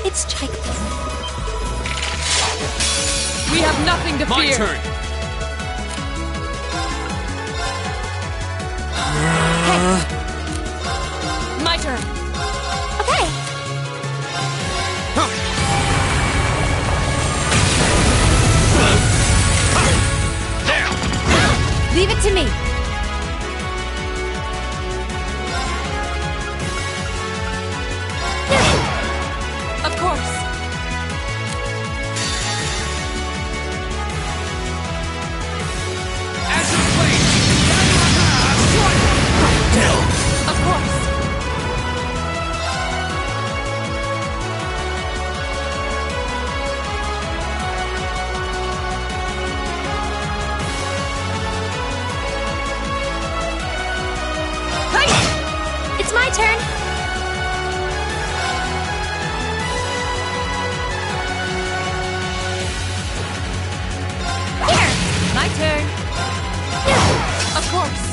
It's childless. We have nothing to fear. My turn. My turn. Okay. Leave it to me. Of course. As you play. Of course. It's my turn. Here. My turn. Of course.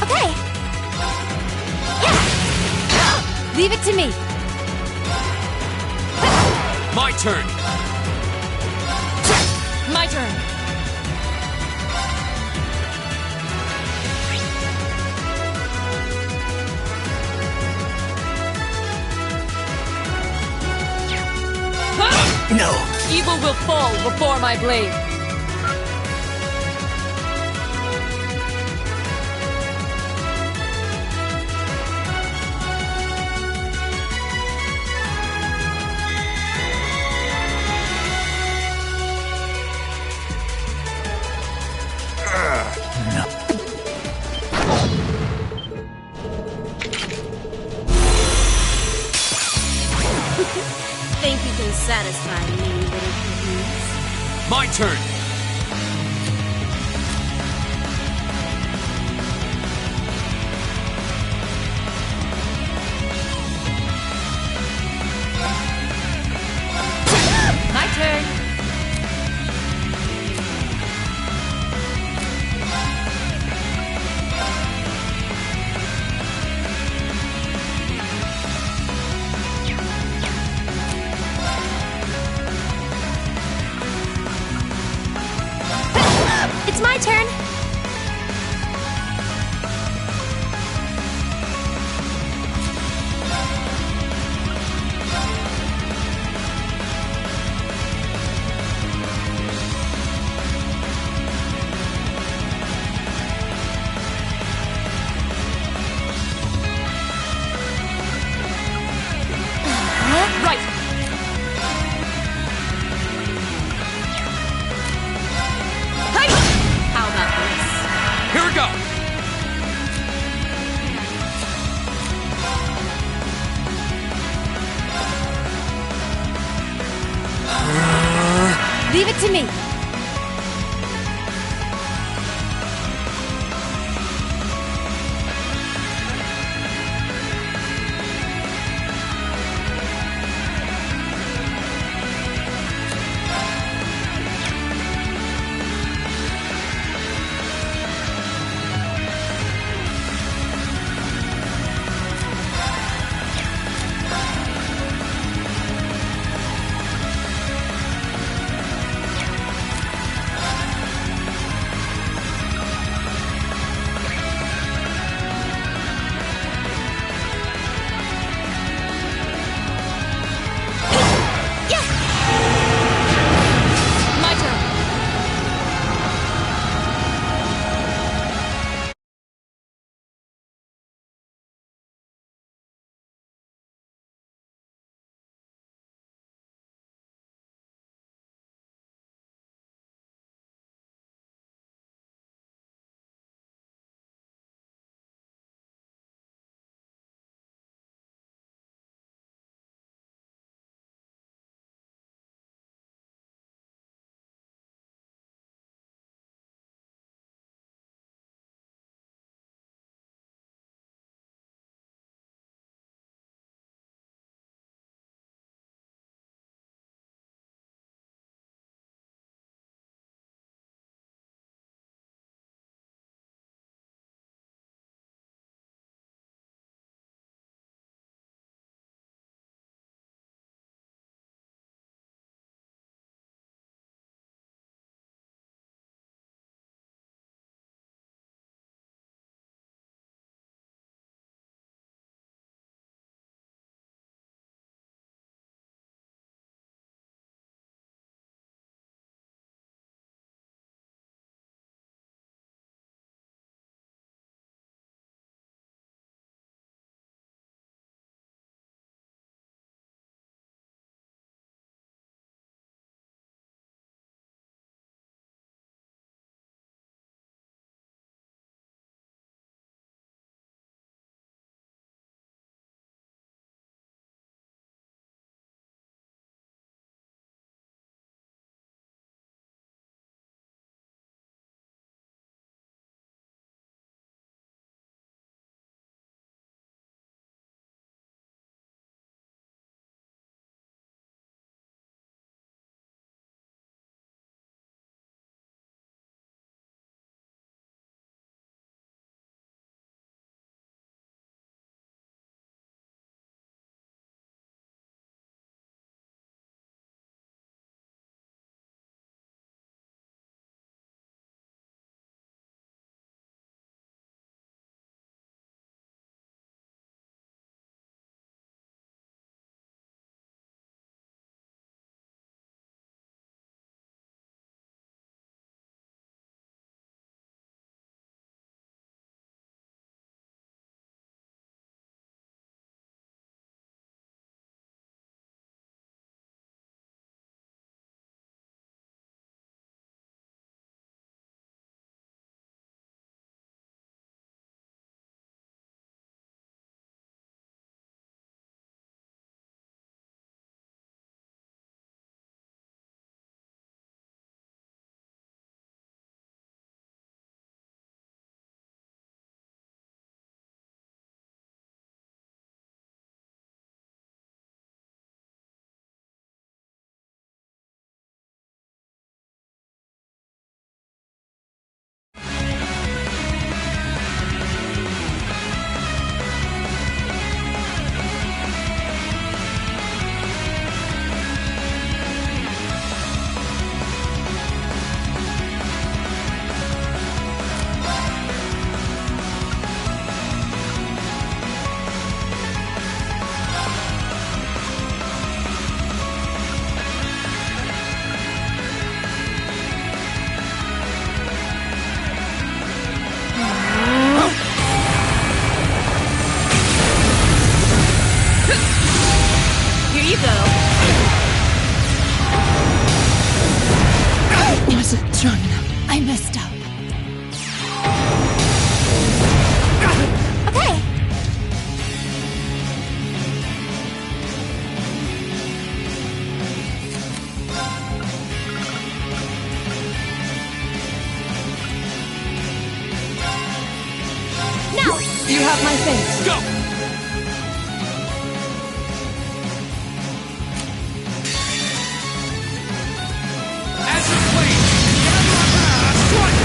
Okay. Yeah. Leave it to me. My turn. My turn. No. Evil will fall before my blade. Think you can satisfy me, little kittens? My turn. My turn. It's my turn. Right. How about this? Here we go. Leave it to me. you go. Wasn't strong enough. I messed up. Okay. Now, You have my face. Go! As a blade! Strike!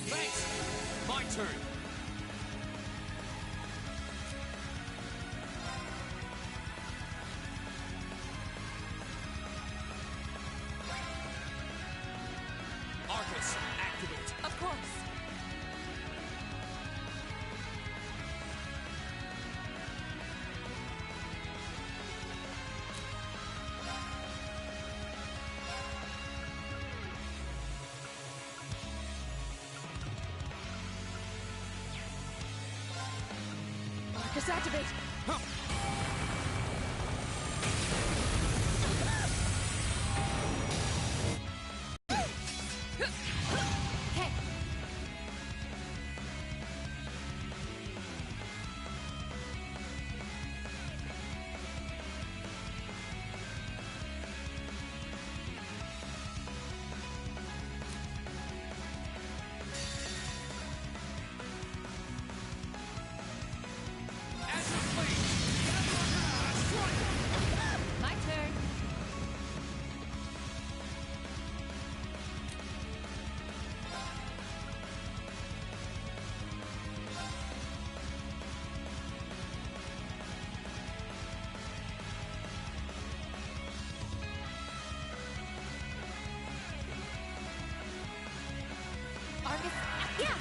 Thanks! My turn! Arcus, activate! Of course. Arcus activate! Okay. Azure Flame! Strike! My turn. Arcus, yeah!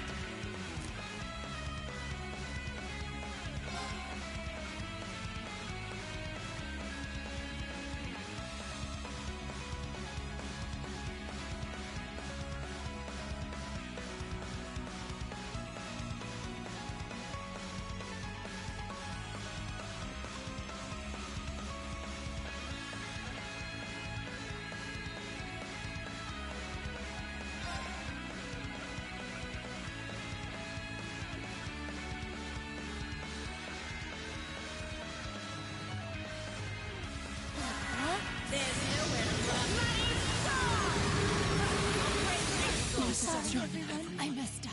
I'm so strong enough. I messed up.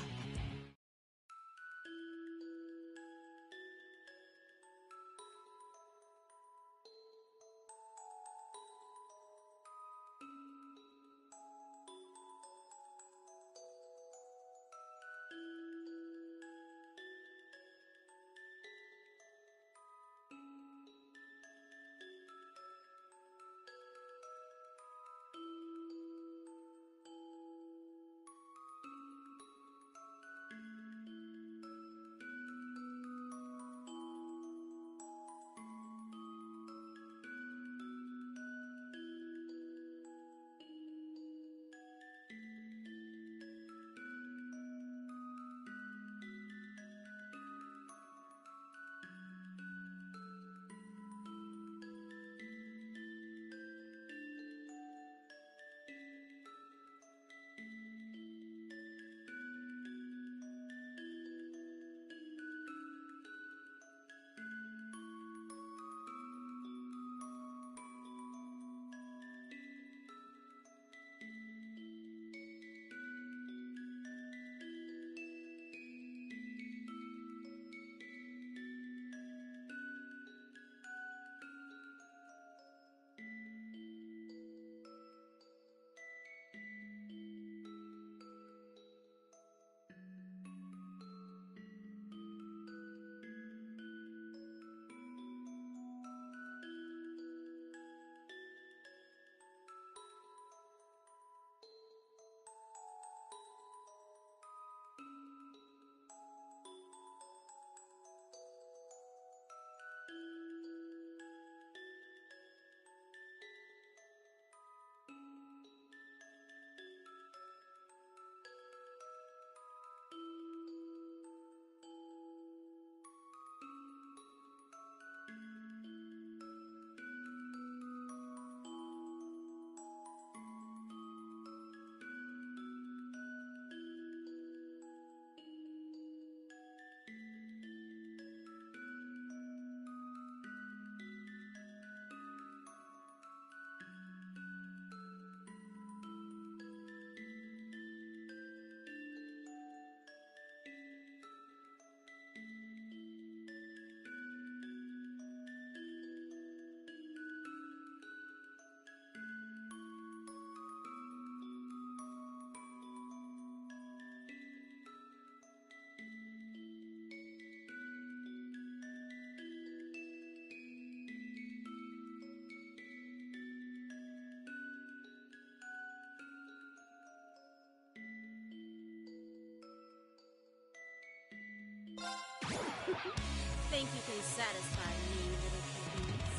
Think you can satisfy me, little kittens?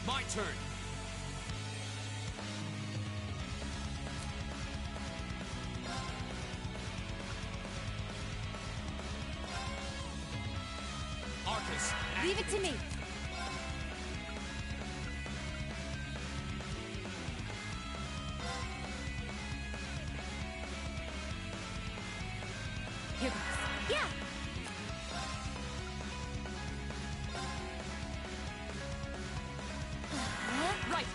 My turn. Arcus, Leave it to me. Here goes. Yeah. Right.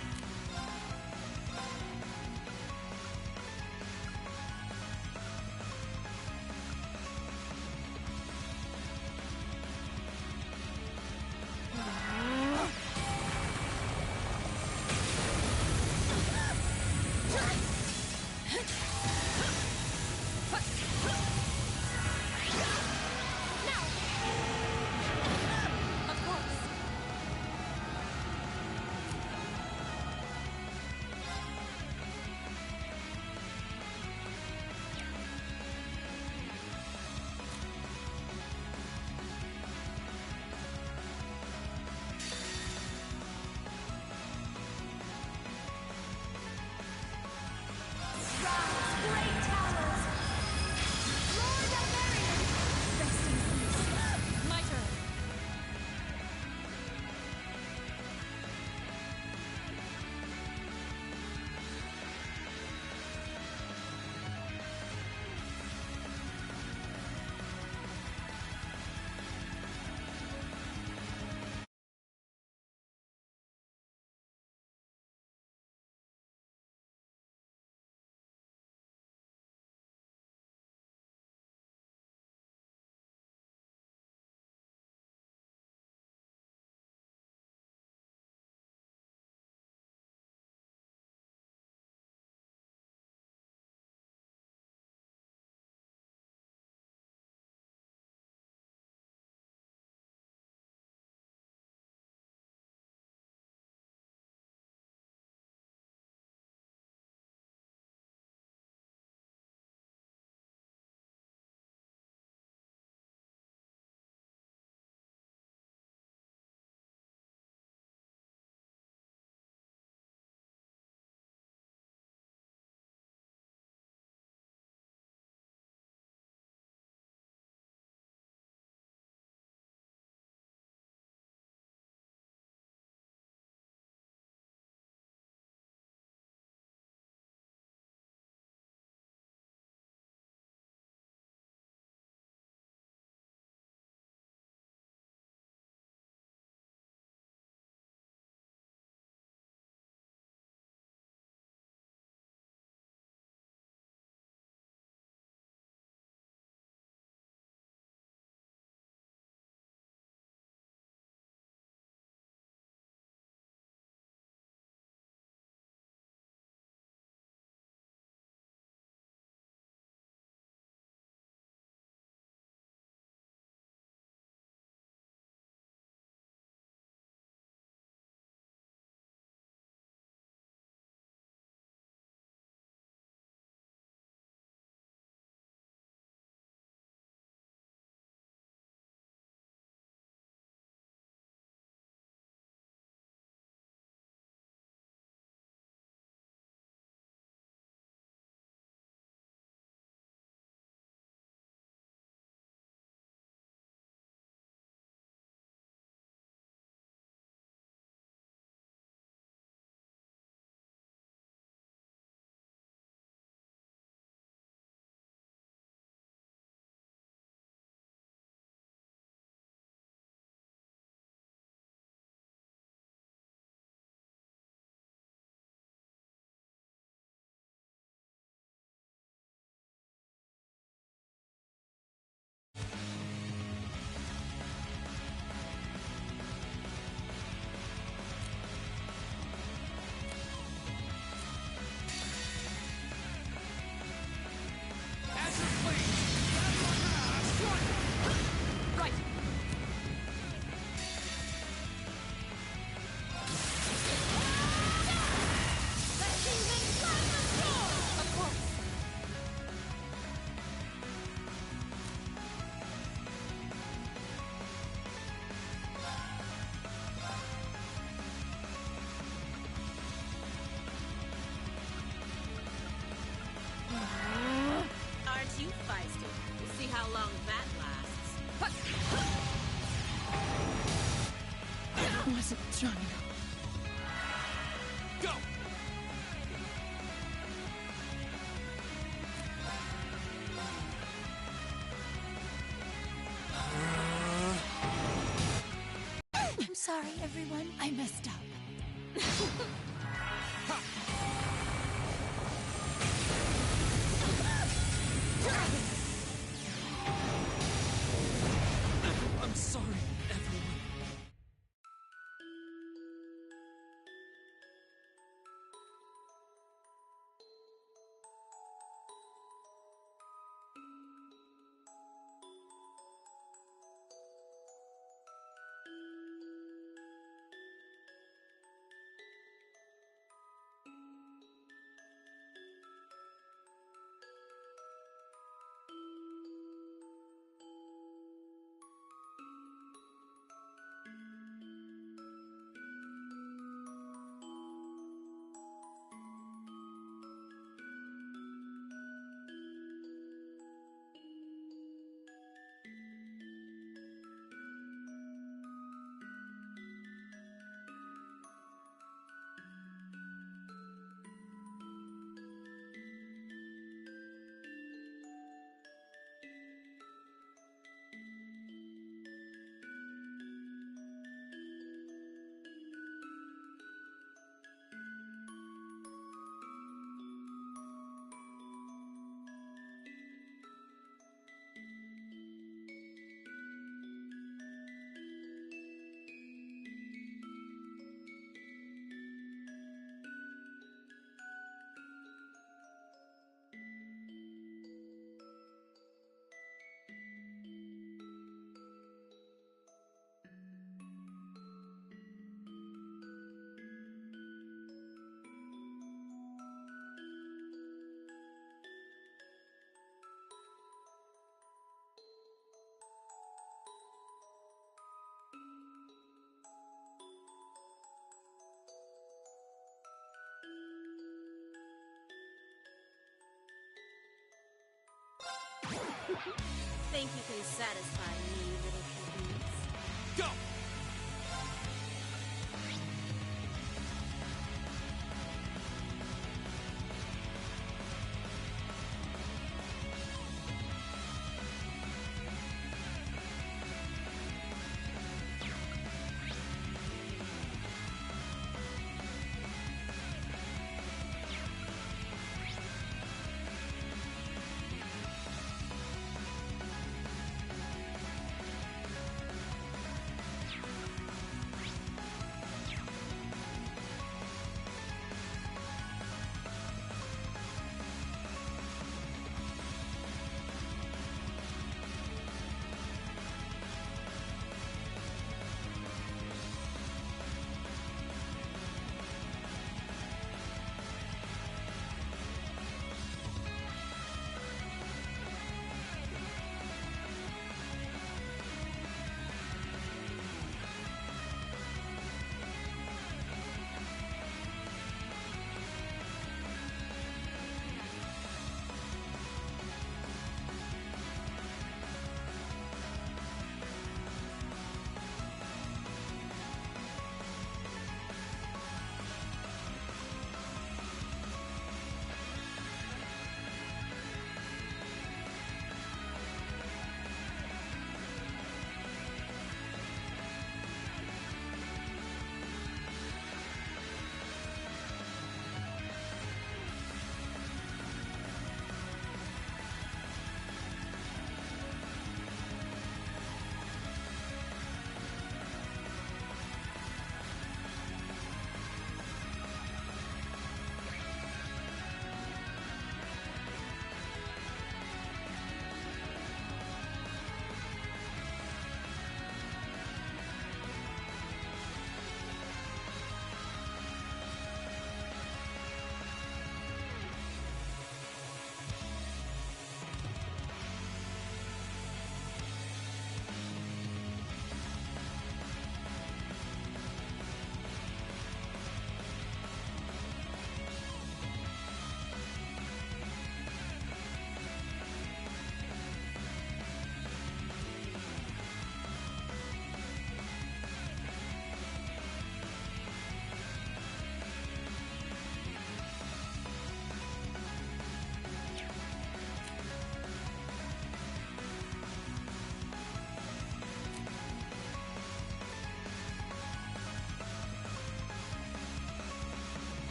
how long that lasts. I wasn't strong enough. Go! I'm sorry, everyone. I messed up. I'm sorry, everyone. Think you can satisfy me, little kittens? Go!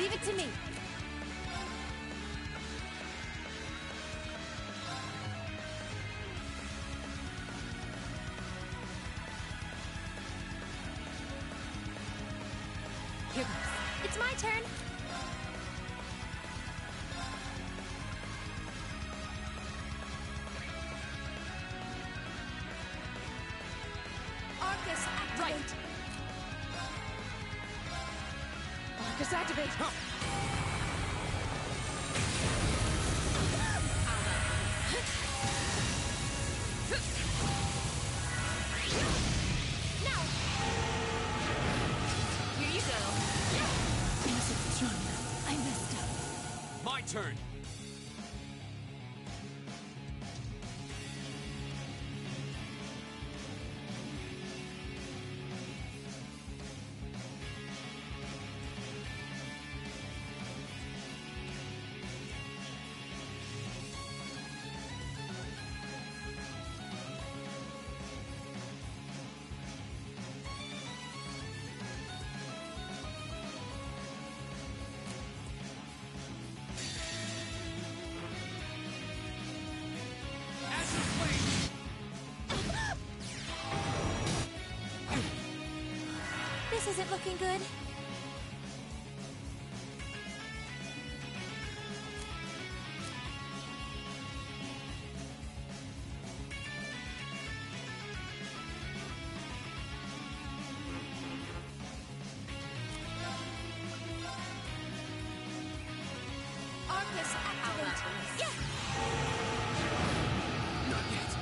Leave it to me. Here goes. It's my turn. Arcus, activate. Right. Arcus, activate. Now. Here you go. Basic trauma. I messed up. My turn. This isn't looking good. Arcus, activate. Yeah. Not yet.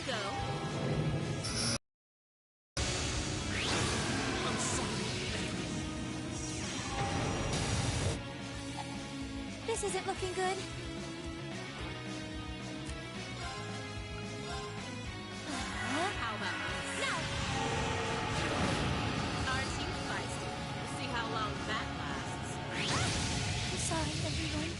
you go. I'm sorry, everyone. This isn't looking good. How about this? No! Aren't you feisty? We'll see how long that lasts. I'm sorry, everyone.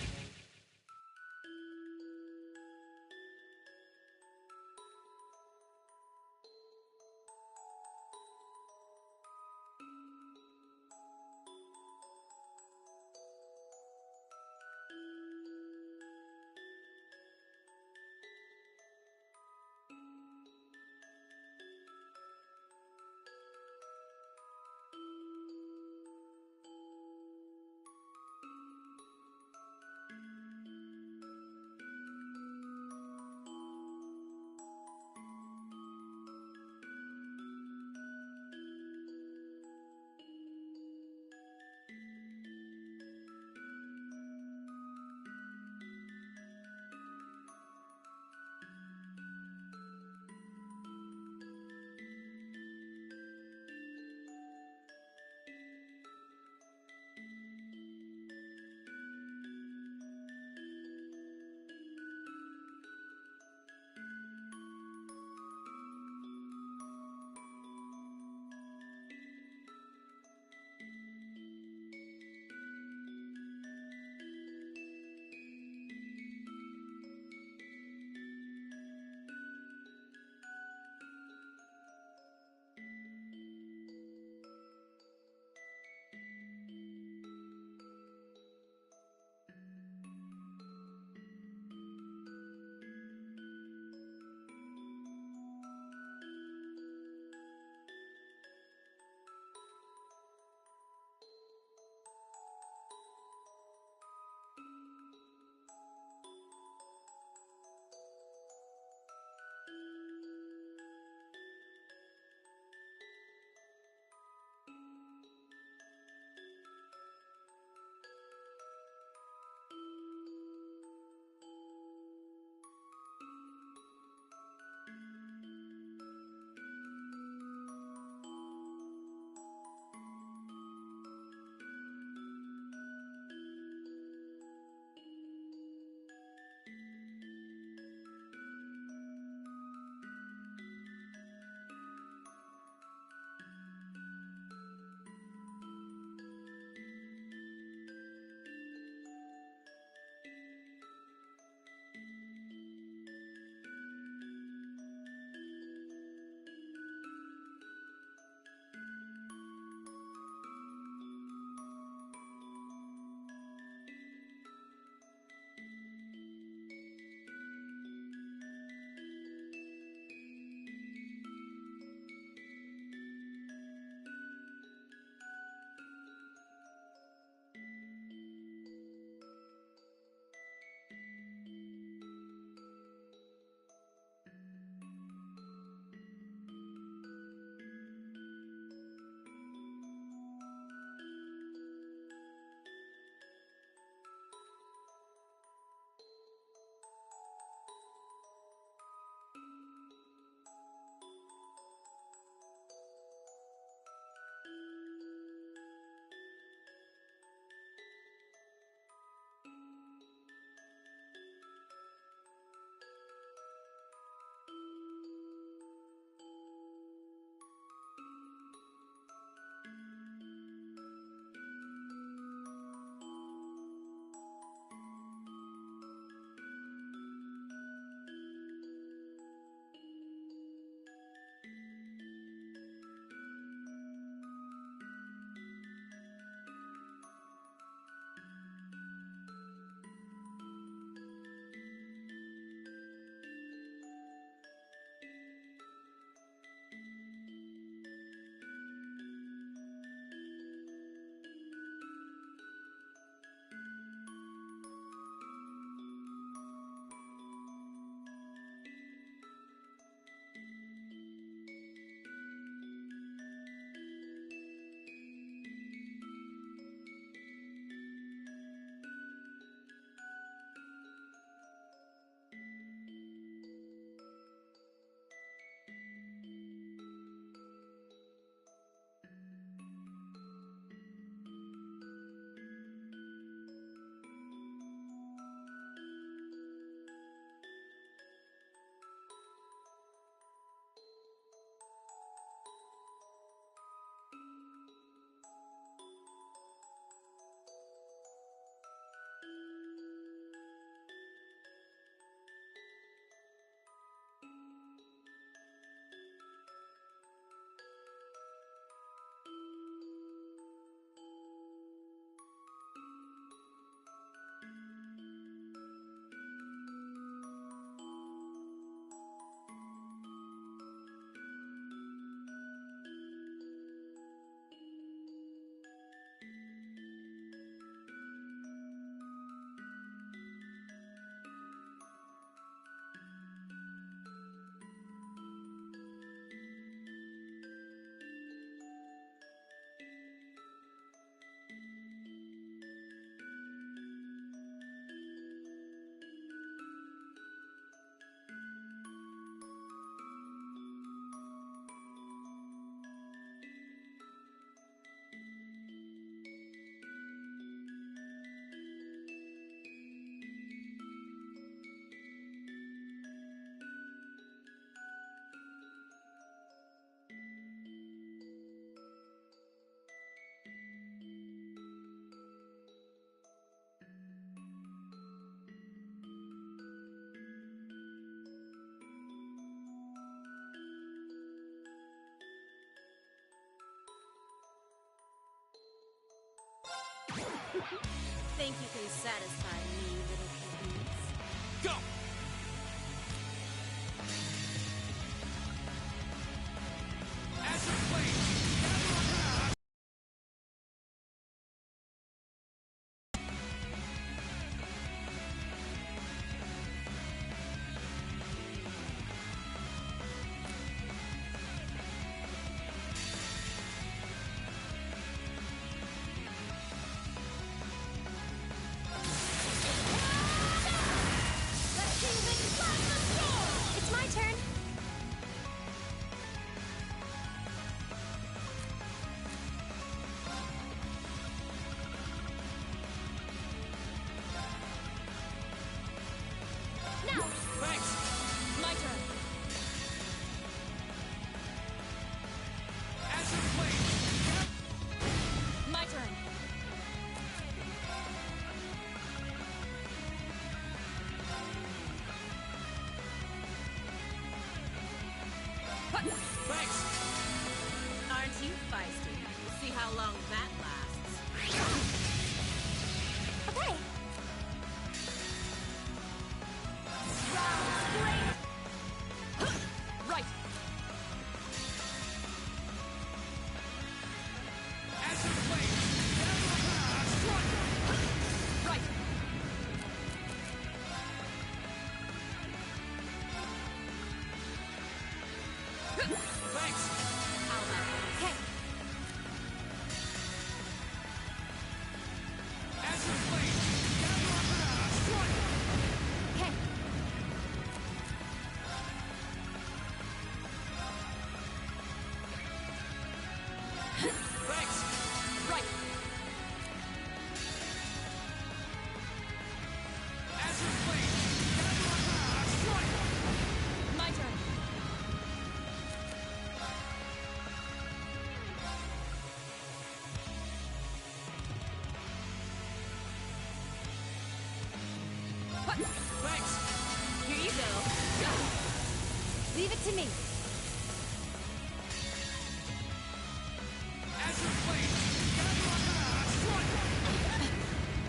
Think you can satisfy me, little kittens? Go! As a plane! It's my turn. Now, Thanks! My turn. As a plane! My turn. Thanks! Aren't you feisty? We'll see how long that lasts. okay. Right. As a plane! Right. Thanks! How about this? Okay. As a plane! Okay. Thanks! Right. As a plane! My turn. Thanks! Here you go. Leave it to me. As a plane!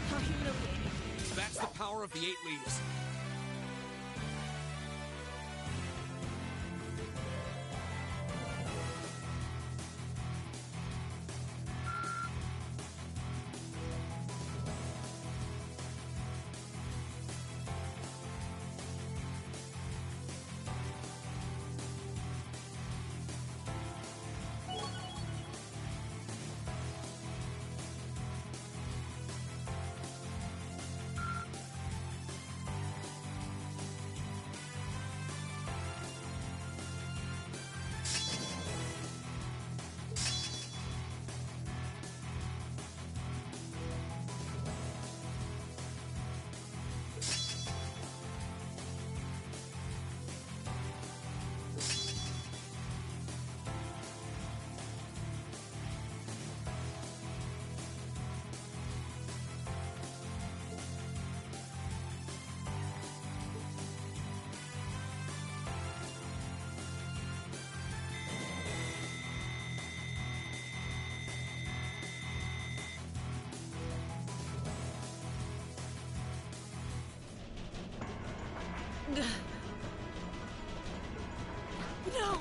How humiliating. That's the power of the 8 leaves. No.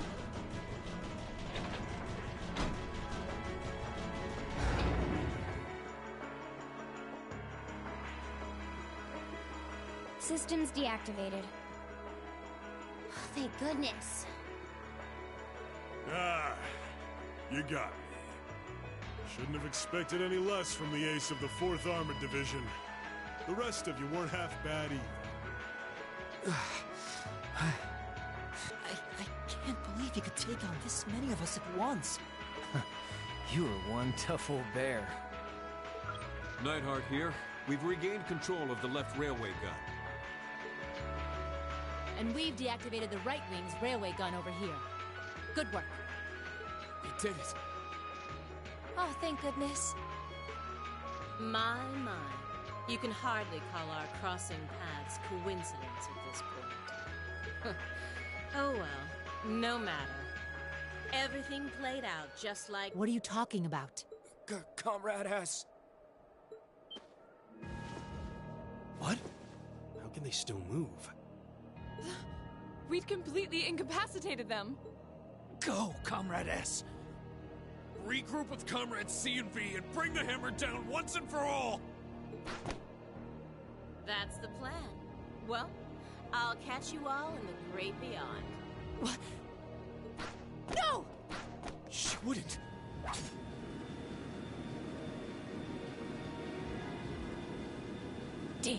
Systems deactivated. Thank goodness. Ah, you got me. Shouldn't have expected any less from the ace of the 4th Armored Division. The rest of you weren't half bad either. I can't believe you could take on this many of us at once. You are one tough old bear. Neidhart here. We've regained control of the left railway gun. And we've deactivated the right wing's railway gun over here. Good work. You did it. Oh, thank goodness. My. You can hardly call our crossing paths coincidence at this point. Oh well, no matter. Everything played out just like... What are you talking about? Comrade S. What? How can they still move? We'd completely incapacitated them. Go, Comrade S! Regroup with Comrades C and V and bring the hammer down once and for all! That's the plan. Well, I'll catch you all in the great beyond. What? No! She wouldn't. Damn.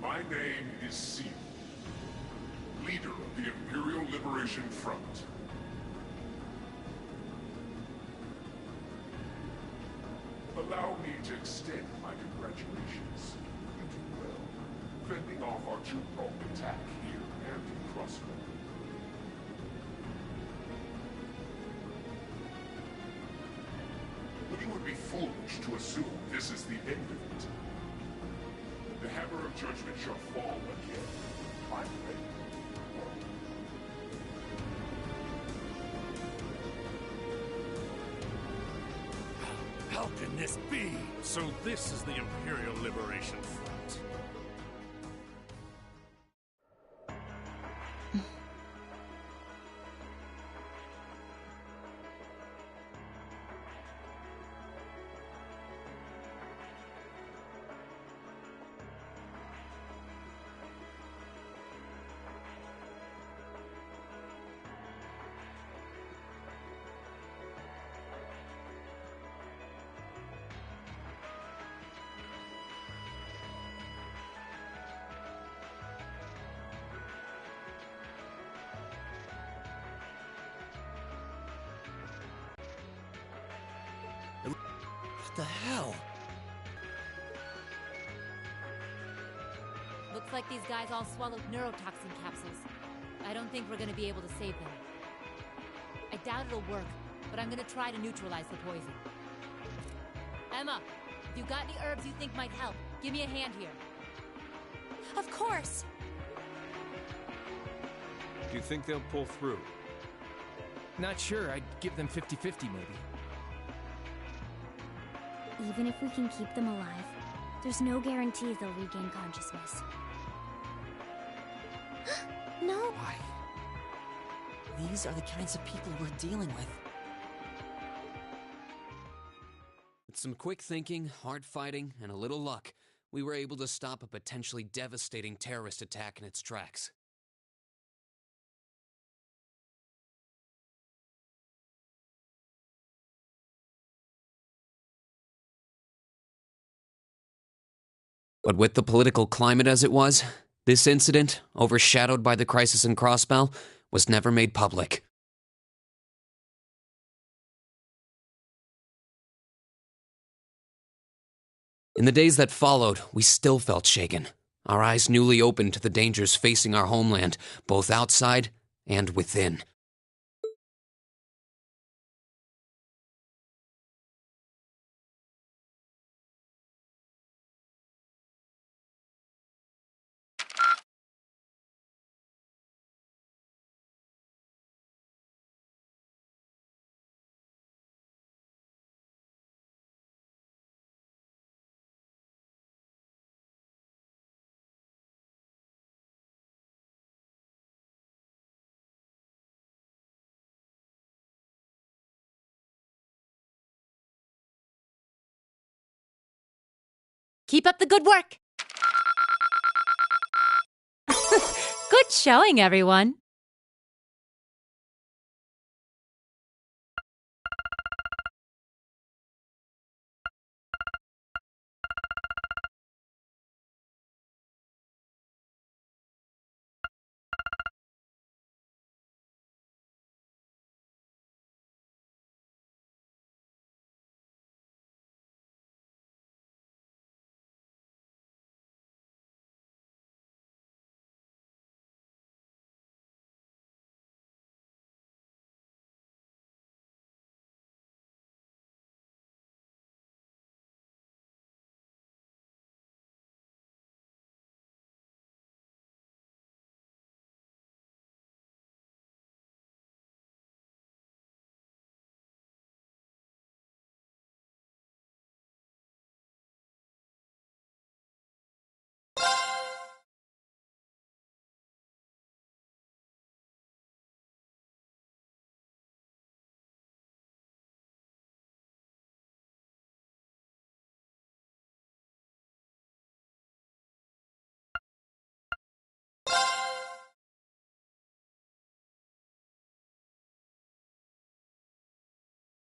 My name is Seal, leader of the Imperial Liberation Front. Allow me to extend my congratulations. You did well, fending off our two-pronged attack here and in Crossbow. But it would be foolish to assume this is the end of it. The hammer of judgment shall fall again. I'm ready. How can this be? So this is the Imperial Liberation Front. What the hell? Looks like these guys all swallowed neurotoxin capsules. I don't think we're gonna be able to save them. I doubt it'll work, but I'm gonna try to neutralize the poison. Emma, if you got any herbs you think might help, give me a hand here. Of course. Do you think they'll pull through? Not sure. I'd give them 50-50 maybe. Even if we can keep them alive, there's no guarantee they'll regain consciousness. No! Why? These are the kinds of people we're dealing with. With some quick thinking, hard fighting, and a little luck, we were able to stop a potentially devastating terrorist attack in its tracks. But with the political climate as it was, this incident, overshadowed by the crisis in Crossbell, was never made public. In the days that followed, we still felt shaken, our eyes newly opened to the dangers facing our homeland, both outside and within. Keep up the good work! Good showing, everyone!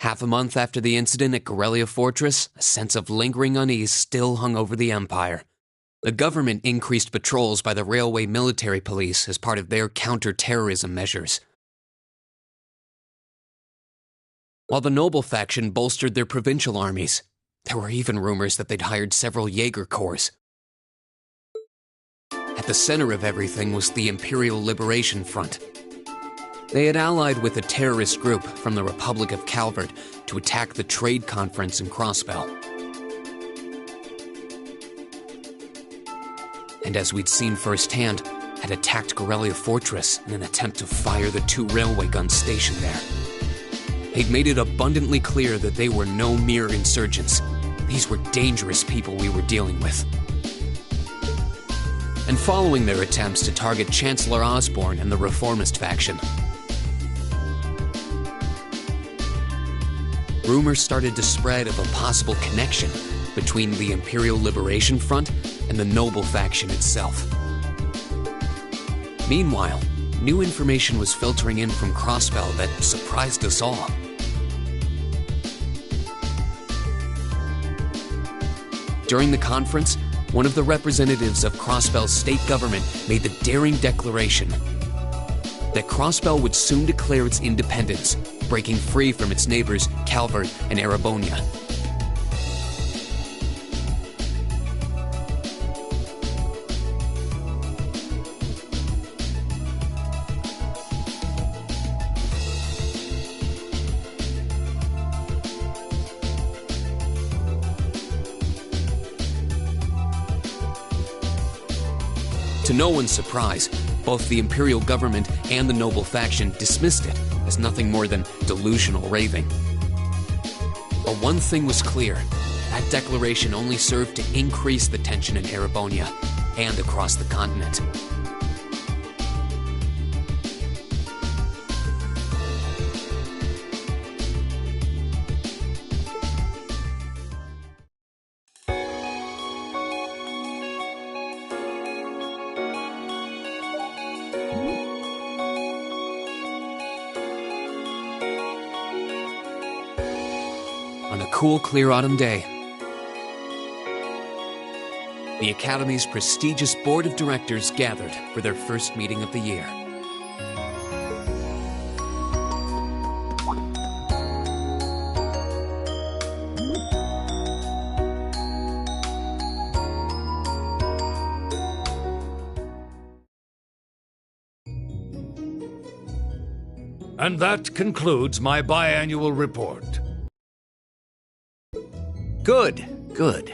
Half a month after the incident at Corellia Fortress, a sense of lingering unease still hung over the Empire. The government increased patrols by the Railway Military Police as part of their counter-terrorism measures, while the noble faction bolstered their provincial armies. There were even rumors that they'd hired several Jaeger Corps. At the center of everything was the Imperial Liberation Front. They had allied with a terrorist group from the Republic of Calvert to attack the trade conference in Crossbell. And as we'd seen firsthand, had attacked Corellia Fortress in an attempt to fire the 2 railway guns stationed there. They'd made it abundantly clear that they were no mere insurgents. These were dangerous people we were dealing with. And following their attempts to target Chancellor Osborne and the Reformist faction, rumors started to spread of a possible connection between the Imperial Liberation Front and the noble faction itself. Meanwhile, new information was filtering in from Crossbell that surprised us all. During the conference, one of the representatives of Crossbell's state government made the daring declaration that Crossbell would soon declare its independence, breaking free from its neighbors Calvert and Erebonia. To no one's surprise, both the Imperial government and the noble faction dismissed it as nothing more than delusional raving. But one thing was clear: that declaration only served to increase the tension in Erebonia and across the continent. On a cool, clear autumn day, the Academy's prestigious board of directors gathered for their first meeting of the year. And that concludes my biannual report. Good, good.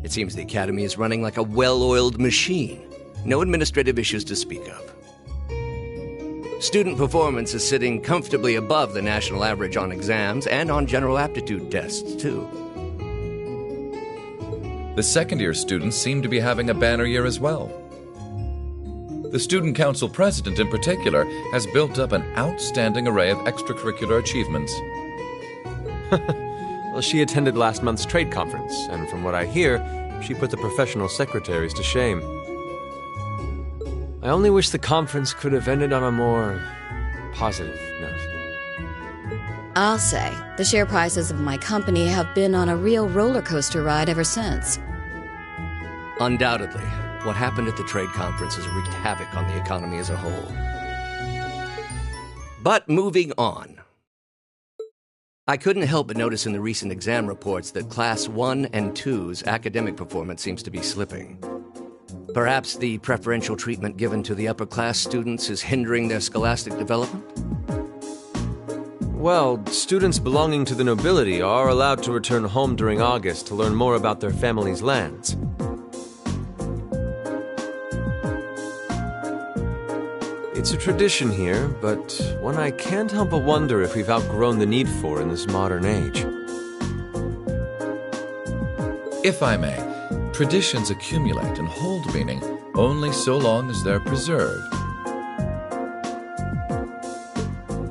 It seems the Academy is running like a well-oiled machine. No administrative issues to speak of. Student performance is sitting comfortably above the national average on exams and on general aptitude tests, too. The second-year students seem to be having a banner year as well. The Student Council President, in particular, has built up an outstanding array of extracurricular achievements. Well, she attended last month's trade conference, and from what I hear, she put the professional secretaries to shame. I only wish the conference could have ended on a more positive note. I'll say, the share prices of my company have been on a real roller coaster ride ever since. Undoubtedly, what happened at the trade conference has wreaked havoc on the economy as a whole. But moving on. I couldn't help but notice in the recent exam reports that Class 1 and 2's academic performance seems to be slipping. Perhaps the preferential treatment given to the upper-class students is hindering their scholastic development? Well, students belonging to the nobility are allowed to return home during August to learn more about their family's lands. It's a tradition here, but one I can't help but wonder if we've outgrown the need for in this modern age. If I may, traditions accumulate and hold meaning only so long as they're preserved.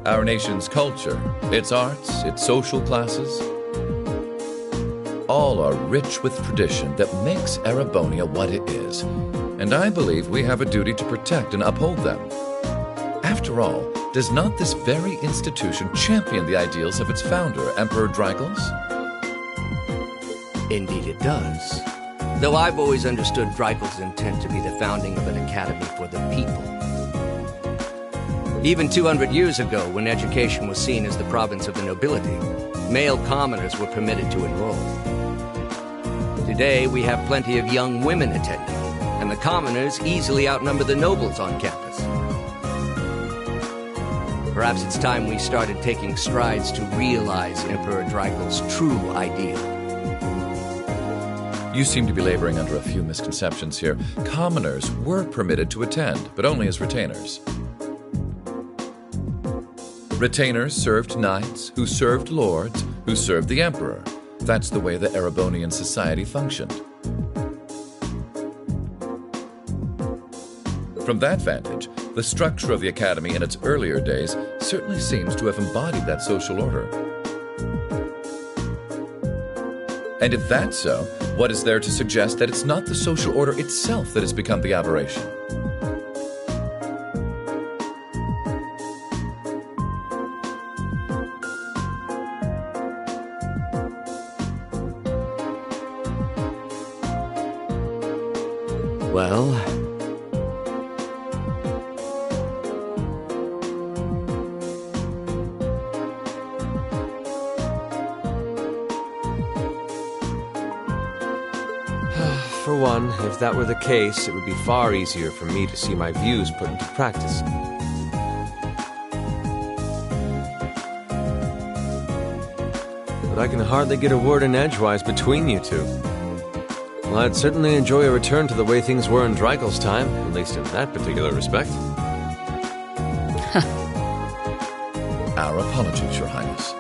Our nation's culture, its arts, its social classes, all are rich with tradition that makes Erebonia what it is, and I believe we have a duty to protect and uphold them. After all, does not this very institution champion the ideals of its founder, Emperor Drygles? Indeed it does. Though I've always understood Drygles' intent to be the founding of an academy for the people. Even 200 years ago, when education was seen as the province of the nobility, male commoners were permitted to enroll. Today, we have plenty of young women attending, and the commoners easily outnumber the nobles on campus. Perhaps it's time we started taking strides to realize Emperor Drygles' true ideal. You seem to be laboring under a few misconceptions here. Commoners were permitted to attend, but only as retainers. Retainers served knights, who served lords, who served the emperor. That's the way the Erebonian society functioned. From that vantage, the structure of the academy in its earlier days certainly seems to have embodied that social order. And if that's so, what is there to suggest that it's not the social order itself that has become the aberration? Well... For one, if that were the case, it would be far easier for me to see my views put into practice. But I can hardly get a word in edgewise between you two. Well, I'd certainly enjoy a return to the way things were in Drygles' time, at least in that particular respect. Our apologies, Your Highness.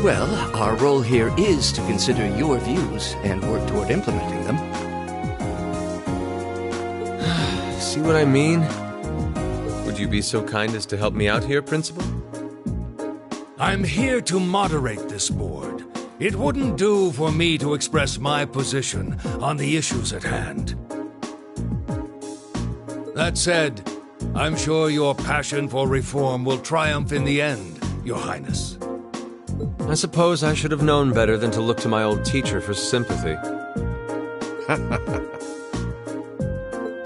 Well, our role here is to consider your views and work toward implementing them. See what I mean? Would you be so kind as to help me out here, Principal? I'm here to moderate this board. It wouldn't do for me to express my position on the issues at hand. That said, I'm sure your passion for reform will triumph in the end, Your Highness. I suppose I should have known better than to look to my old teacher for sympathy.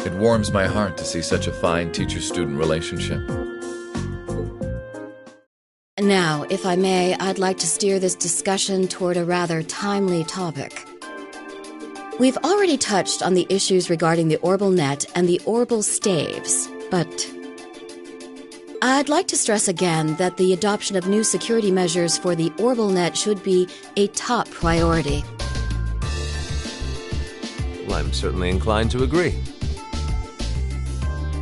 It warms my heart to see such a fine teacher-student relationship. Now, if I may, I'd like to steer this discussion toward a rather timely topic. We've already touched on the issues regarding the Orbal Net and the Orbal Staves, but I'd like to stress again that the adoption of new security measures for the Orbal Net should be a top priority. Well, I'm certainly inclined to agree.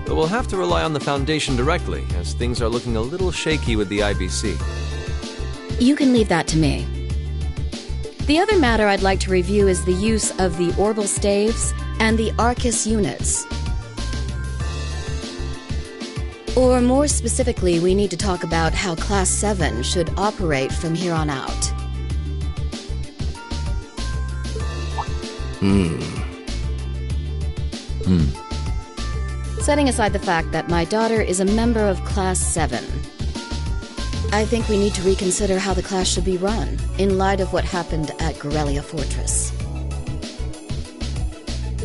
But we'll have to rely on the Foundation directly, as things are looking a little shaky with the IBC. You can leave that to me. The other matter I'd like to review is the use of the Orbal Staves and the Arcus units. Or more specifically, we need to talk about how Class 7 should operate from here on out. Setting aside the fact that my daughter is a member of Class 7, I think we need to reconsider how the class should be run, in light of what happened at Guerrilla Fortress.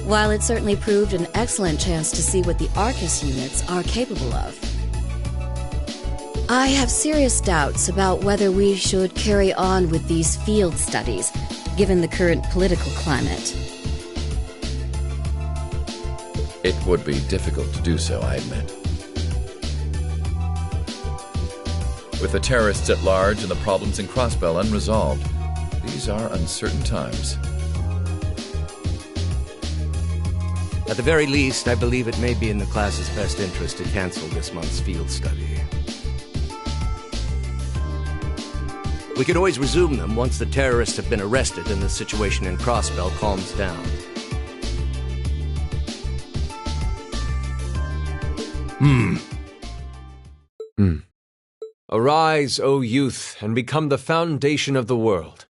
While it certainly proved an excellent chance to see what the Arcus units are capable of, I have serious doubts about whether we should carry on with these field studies, given the current political climate. It would be difficult to do so, I admit. With the terrorists at large and the problems in Crossbell unresolved, these are uncertain times. At the very least, I believe it may be in the class's best interest to cancel this month's field study. We could always resume them once the terrorists have been arrested and the situation in Crossbell calms down. Arise, O youth, and become the foundation of the world.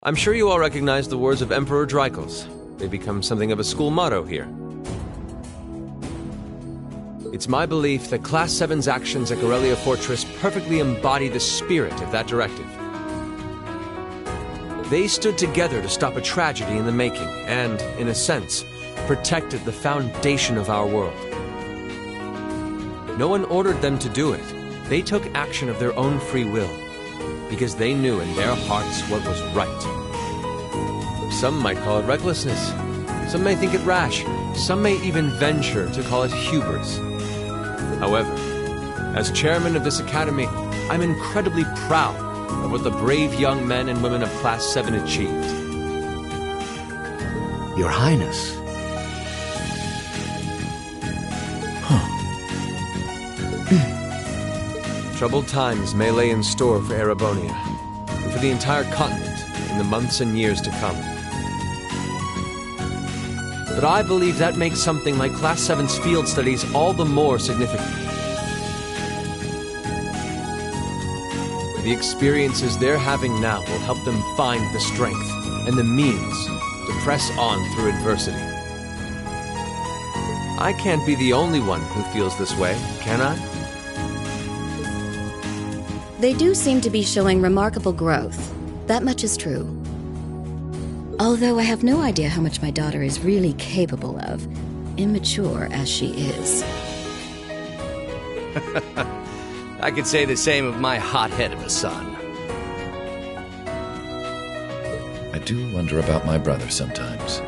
I'm sure you all recognize the words of Emperor Drygles. They become something of a school motto here. It's my belief that Class 7's actions at Corellia Fortress perfectly embody the spirit of that directive. They stood together to stop a tragedy in the making and, in a sense, protected the foundation of our world. No one ordered them to do it. They took action of their own free will, because they knew in their hearts what was right. Some might call it recklessness. Some may think it rash. Some may even venture to call it hubris. However, as chairman of this academy, I'm incredibly proud of what the brave young men and women of Class 7 achieved. Your Highness. Troubled times may lay in store for Erebonia, and for the entire continent in the months and years to come. But I believe that makes something like Class 7's field studies all the more significant. The experiences they're having now will help them find the strength and the means to press on through adversity. I can't be the only one who feels this way, can I? They do seem to be showing remarkable growth. That much is true. Although I have no idea how much my daughter is really capable of, immature as she is. I could say the same of my hot-head of a son. I do wonder about my brother sometimes.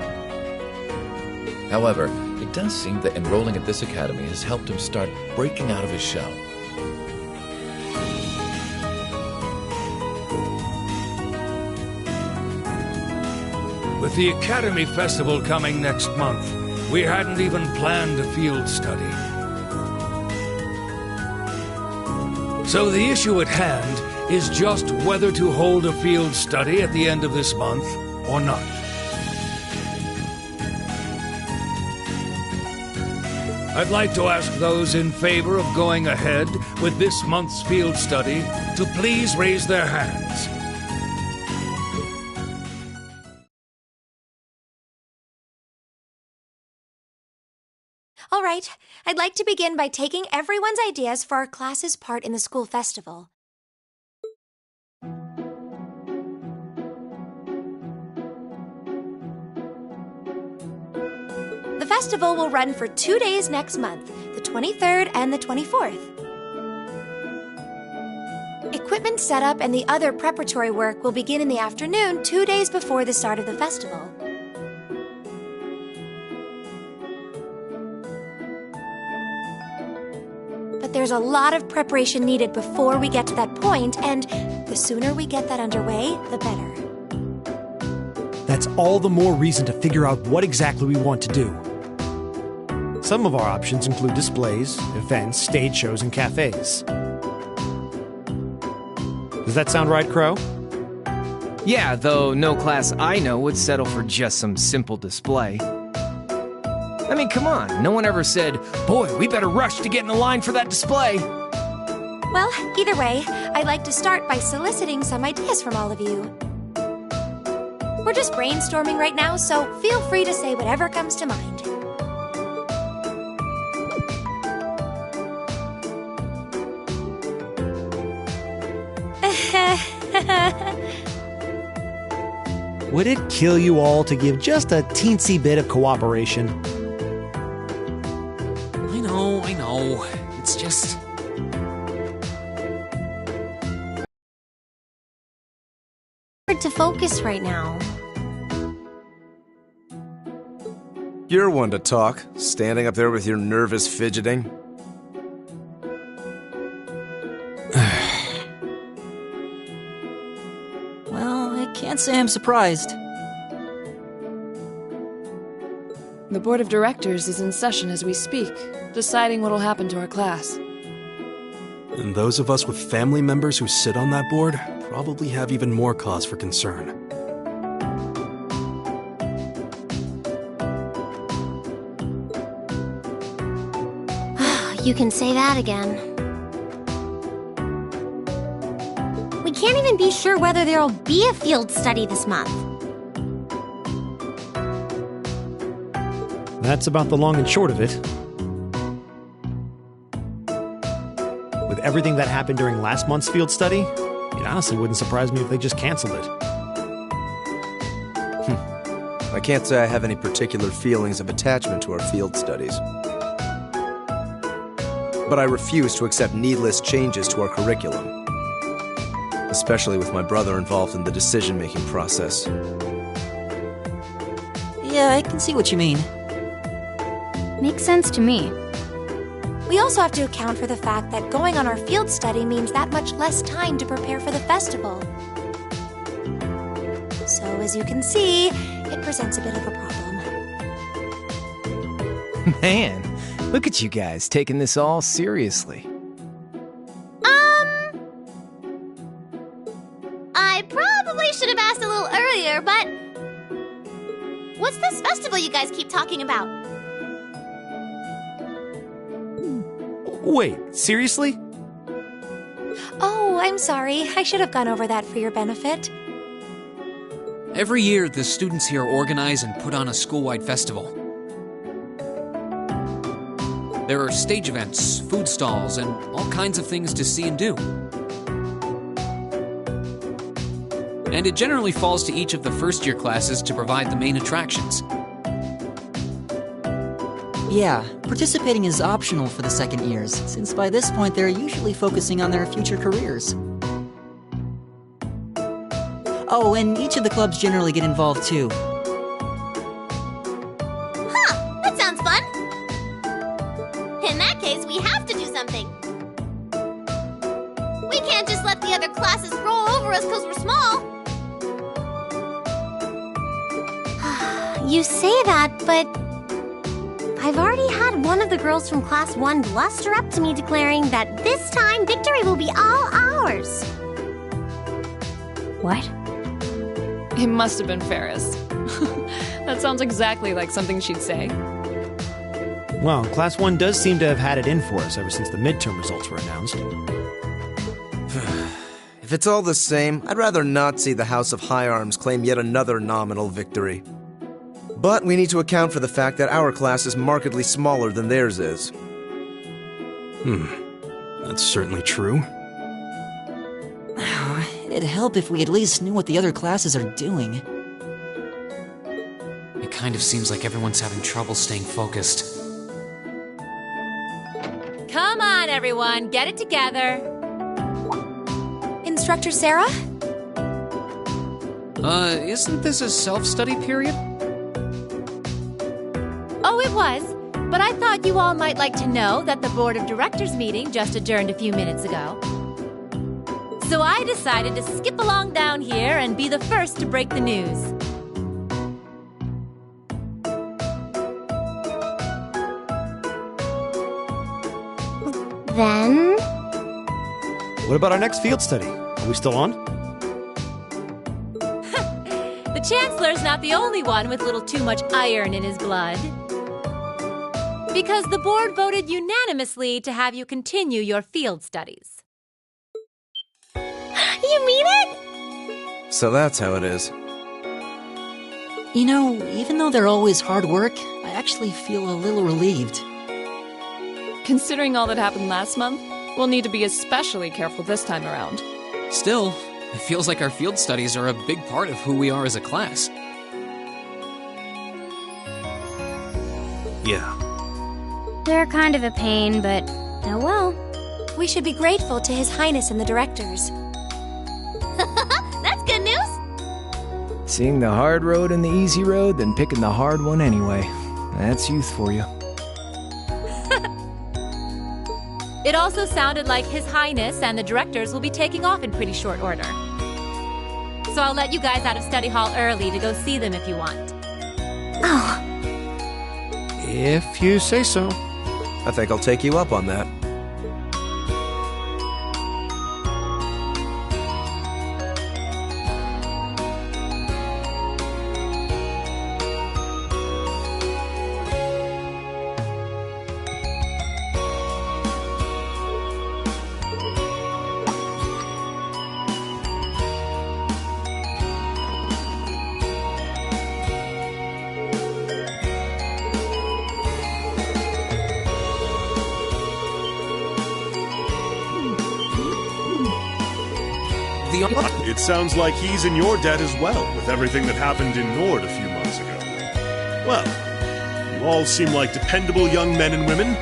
However, it does seem that enrolling at this academy has helped him start breaking out of his shell. With the Academy Festival coming next month, we hadn't even planned a field study. So the issue at hand is just whether to hold a field study at the end of this month or not. I'd like to ask those in favor of going ahead with this month's field study to please raise their hands. All right, I'd like to begin by taking everyone's ideas for our class's part in the school festival. The festival will run for 2 days next month, the 23rd and the 24th. Equipment setup and the other preparatory work will begin in the afternoon 2 days before the start of the festival. But there's a lot of preparation needed before we get to that point, and the sooner we get that underway, the better. That's all the more reason to figure out what exactly we want to do. Some of our options include displays, events, stage shows, and cafes. Does that sound right, Crow? Yeah, though no class I know would settle for just some simple display. I mean, come on, no one ever said, boy, we better rush to get in the line for that display. Well, either way, I'd like to start by soliciting some ideas from all of you. We're just brainstorming right now, so feel free to say whatever comes to mind. Would it kill you all to give just a teensy bit of cooperation? I know. It's just... Hard to focus right now. You're one to talk, standing up there with your nervous fidgeting. Well, I can't say I'm surprised. The board of directors is in session as we speak, deciding what'll happen to our class. And those of us with family members who sit on that board probably have even more cause for concern. You can say that again. We can't even be sure whether there'll be a field study this month. That's about the long and short of it. with everything that happened during last month's field study, it honestly wouldn't surprise me if they just canceled it. I can't say I have any particular feelings of attachment to our field studies. But I refuse to accept needless changes to our curriculum. Especially with my brother involved in the decision-making process. Yeah, I can see what you mean. Makes sense to me. We also have to account for the fact that going on our field study means that much less time to prepare for the festival. So, as you can see, it presents a bit of a problem. Man, look at you guys taking this all seriously. I probably should have asked a little earlier, but... What's this festival you guys keep talking about? Wait, seriously? Oh, I'm sorry. I should have gone over that for your benefit. Every year, the students here organize and put on a school-wide festival. There are stage events, food stalls, and all kinds of things to see and do. And it generally falls to each of the first-year classes to provide the main attractions. Yeah, participating is optional for the second years, since by this point they're usually focusing on their future careers. Oh, and each of the clubs generally get involved too. Huh, that sounds fun! In that case, we have to do something. We can't just let the other classes roll over us because we're small. You say that, but I've already had one of the girls from Class 1 bluster up to me declaring that this time victory will be all ours. What? It must have been Ferris. That sounds exactly like something she'd say. Well, Class 1 does seem to have had it in for us ever since the midterm results were announced. If it's all the same, I'd rather not see the House of High Arms claim yet another nominal victory. But we need to account for the fact that our class is markedly smaller than theirs is. That's certainly true. It'd help if we at least knew what the other classes are doing. It kind of seems like everyone's having trouble staying focused. Come on, everyone, get it together. Instructor Sarah? Isn't this a self-study period? Oh, it was. But I thought you all might like to know that the Board of Directors meeting just adjourned a few minutes ago. So I decided to skip along down here and be the first to break the news. Then? What about our next field study? Are we still on? The Chancellor's not the only one with a little too much iron in his blood. Because the board voted unanimously to have you continue your field studies. You mean it? So that's how it is. You know, even though they're always hard work, I actually feel a little relieved. Considering all that happened last month, we'll need to be especially careful this time around. Still, it feels like our field studies are a big part of who we are as a class. Yeah. They're kind of a pain, but oh well. We should be grateful to His Highness and the directors. That's good news! Seeing the hard road and the easy road, then picking the hard one anyway. That's youth for you. It also sounded like His Highness and the directors will be taking off in pretty short order. So I'll let you guys out of study hall early to go see them if you want. Oh. If you say so. I think I'll take you up on that. the... It sounds like he's in your debt as well, with everything that happened in Nord a few months ago. Well, you all seem like dependable young men and women.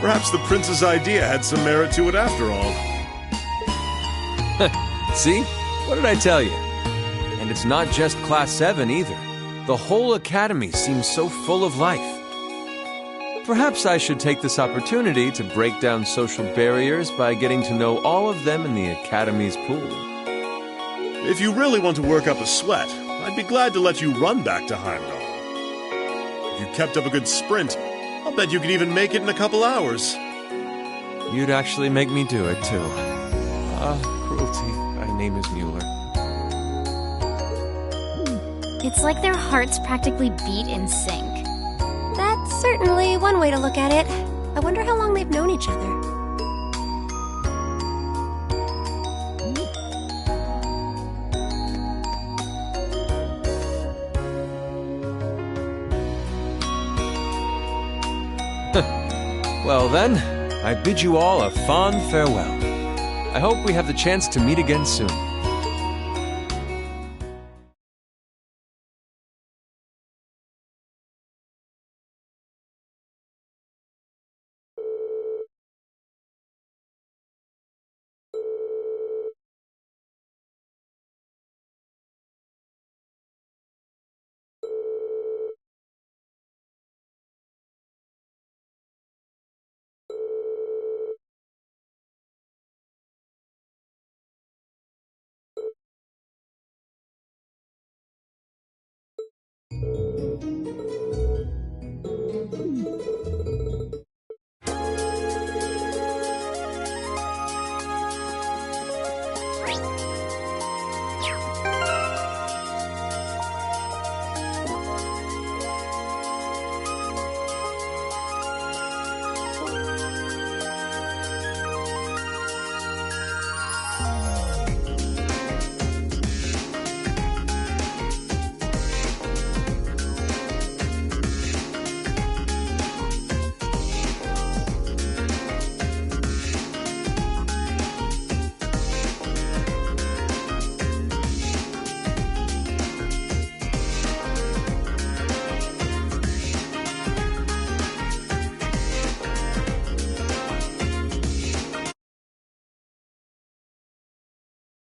Perhaps the prince's idea had some merit to it after all. See? What did I tell you? And it's not just Class 7 either. The whole academy seems so full of life. Perhaps I should take this opportunity to break down social barriers by getting to know all of them in the academy's pool. If you really want to work up a sweat, I'd be glad to let you run back to Heimdall. If you kept up a good sprint, I'll bet you could even make it in a couple hours. You'd actually make me do it, too. Cruelty. My name is Mueller. It's like their hearts practically beat in sync. That's certainly one way to look at it. I wonder how long they've known each other. Well then, I bid you all a fond farewell. I hope we have the chance to meet again soon.